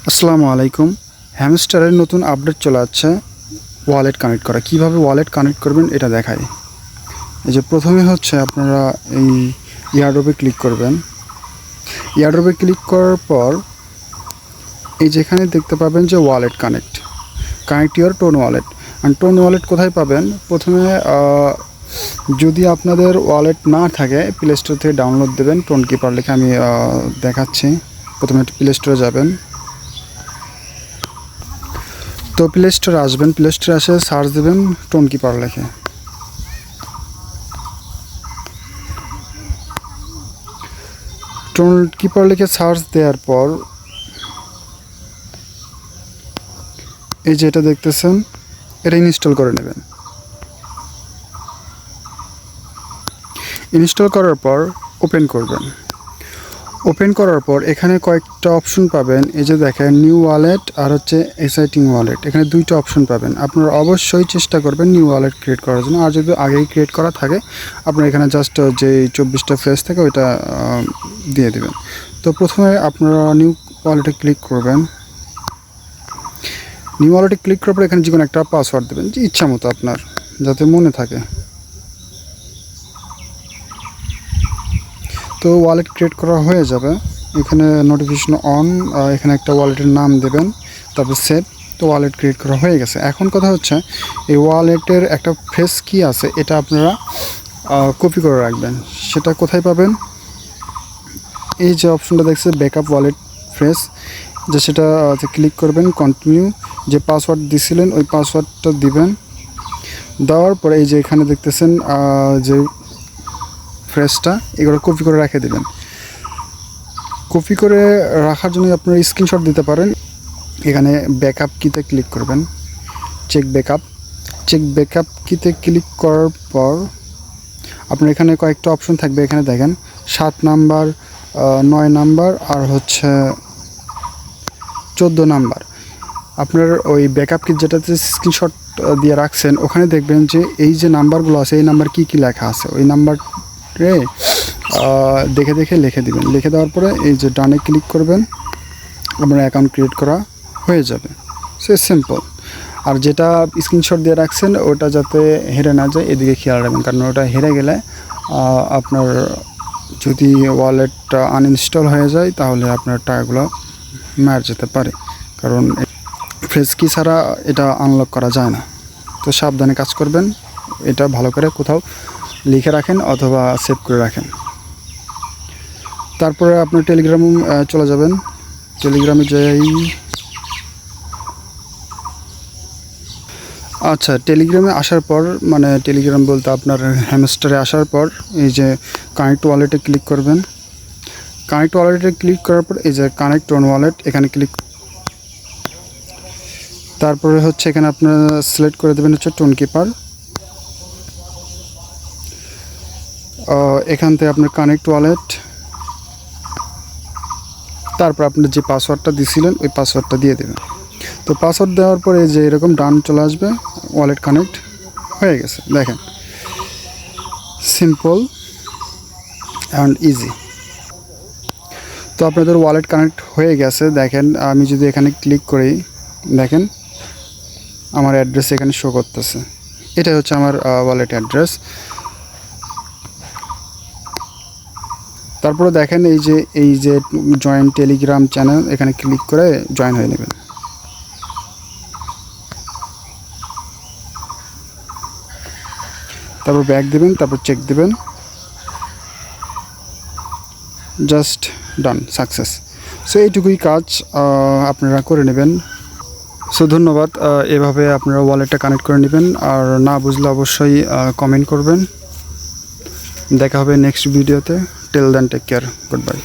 আসসালামু আলাইকুম। হ্যামস্টারের নতুন আপডেট চলে আসছে ওয়ালেট কানেক্ট করা। কিভাবে ওয়ালেট কানেক্ট করবেন এটা দেখাই। এই যে প্রথমে হচ্ছে আপনারা এই ইয়ারড্রপে ক্লিক করবেন। ইয়ারড্রপে ক্লিক করার পর এই যেখানে দেখতে পাবেন যে wallet connect your TON wallet. আর টোন ওয়ালেট কোথায় পাবেন? প্রথমে যদি আপনাদের ওয়ালেট না থাকে প্লে স্টোর থেকে ডাউনলোড দেবেন। টোন কিপার লিখে আমি দেখাচ্ছি। প্রথমে প্লে স্টোরে যাবেন। তো প্লে স্টোরে আসবেন, প্লে স্টোরে আসে সার্চ দেবেন টোন কিপার লিখে। টোন কিপার লিখে সার্চ দেওয়ার পর এই যে এটা দেখতেছেন, এটা ইনস্টল করে নেবেন। ইনস্টল করার পর ওপেন করবেন। ওপেন করার পর এখানে কয়েকটা অপশন পাবেন। এই যে দেখেন নিউ ওয়ালেট আর হচ্ছে এক্সাইটিং ওয়ালেট, এখানে দুইটা অপশন পাবেন। আপনারা অবশ্যই চেষ্টা করবেন নিউ ওয়ালেট ক্রিয়েট করার জন্য। আর যদি আগেই ক্রিয়েট করা থাকে আপনারা এখানে জাস্ট যে 24টা ফ্রেজ থাকে ওইটা দিয়ে দেবেন। তো প্রথমে আপনারা নিউ ওয়ালেটে ক্লিক করবেন। নিউ ওয়ালেটে ক্লিক করার পর এখানে যে কোনো একটা পাসওয়ার্ড দেবেন, যে ইচ্ছা মতো আপনার যাতে মনে থাকে। তো ওয়ালেট ক্রিয়েট করা হয়ে যাবে। এখানে নোটিফিকেশন অন, এখানে একটা ওয়ালেটের নাম দেবেন, তারপর সেভ। তো ওয়ালেট ক্রিয়েট করা হয়ে গেছে। এখন কথা হচ্ছে এই ওয়ালেটের একটা ফ্রেজ কি আছে এটা আপনারা কপি করে রাখবেন। সেটা কোথায় পাবেন? এই যে অপশনটা দেখছে ব্যাকআপ ওয়ালেট ফ্রেজ, যে সেটা ক্লিক করবেন। কন্টিনিউ, যে পাসওয়ার্ড দিছিলেন ওই পাসওয়ার্ডটা দিবেন। দেওয়ার পরে এই যে এখানে দেখতেছেন যে ফ্রেজটা, এগুলো কপি করে রেখে দেবেন। কপি করে রাখার জন্য আপনারা স্ক্রিনশট দিতে পারেন। এখানে ব্যাকআপ কিতে ক্লিক করবেন, চেক ব্যাকআপ কিতে ক্লিক করার পর আপনার এখানে কয়েকটা অপশন থাকবে। এখানে দেখেন 7 নাম্বার, 9 নাম্বার আর হচ্ছে 14 নাম্বার। আপনার ওই ব্যাকআপ কিট যেটাতে স্ক্রিনশট দিয়ে রাখছেন ওখানে দেখবেন যে এই যে নাম্বারগুলো আছে এই নাম্বার কি লেখা আছে ওই নাম্বারে দেখে দেখে লিখে দিবেন। লিখে দেওয়ার পরে এই যে ডানে ক্লিক করবেন, আপনার অ্যাকাউন্ট ক্রিয়েট করা হয়ে যাবে। So simple. আর যেটা স্ক্রিনশট দিয়ে রাখছেন ওটা যাতে হেরে না যায় এদিকে খেয়াল রাখবেন, কারণ ওটা হেরে গেলে আপনার যদি ওয়ালেটটা আনইনস্টল হয়ে যায় তাহলে আপনার টাকাগুলো মার যেতে পারে, কারণ ফ্রেজ কি ছাড়া এটা আনলক করা যায় না। তো সাবধানে কাজ করবেন। এটা ভালো করে কোথাও লিখে রাখেন অথবা সেভ করে রাখেন। তারপরে আপনার টেলিগ্রামে চলে যাবেন। টেলিগ্রামে যাই। আচ্ছা, টেলিগ্রামে আসার পর মানে টেলিগ্রাম বলতে আপনার হ্যামস্টারে আসার পর এই যে কানেক্ট ওয়ালেটে ক্লিক করবেন। কানেক্ট ওয়ালেটে ক্লিক করার পর এই যে কানেক্ট অন ওয়ালেট এখানে ক্লিক। তারপরে হচ্ছে এখানে আপনারা সিলেক্ট করে দেবেন হচ্ছে টোন কিপার। এখান থেকে আপনার কানেক্ট ওয়ালেট, তারপর আপনার যে পাসওয়ার্ডটা দিয়েছিলেন ওই পাসওয়ার্ডটা দিয়ে দেবেন। তো পাসওয়ার্ড দেওয়ার পরে যে এরকম ডান চলে আসবে, ওয়ালেট কানেক্ট হয়ে গেছে। দেখেন সিম্পল অ্যান্ড ইজি। তো আপনাদের ওয়ালেট কানেক্ট হয়ে গেছে। দেখেন আমি যদি এখানে ক্লিক করি, দেখেন আমার অ্যাড্রেস এখানে শো করতেছে। এটাই হচ্ছে আমার ওয়ালেট অ্যাড্রেস। তারপরে দেখেন এই যে জয়েন টেলিগ্রাম চ্যানেল, এখানে ক্লিক করে জয়েন হয়ে নেবেন। তারপর ব্যাক দেবেন, তারপর চেক দেবেন। জাস্ট ডান, সাকসেস। সো এইটুকুই কাজ আপনারা করে নেবেন। সো ধন্যবাদ। এভাবে আপনারা ওয়ালেটটা কানেক্ট করে নেবেন। আর না বুঝলে অবশ্যই কমেন্ট করবেন। দেখা হবে নেক্সট ভিডিওতে। Till then take care, good bye.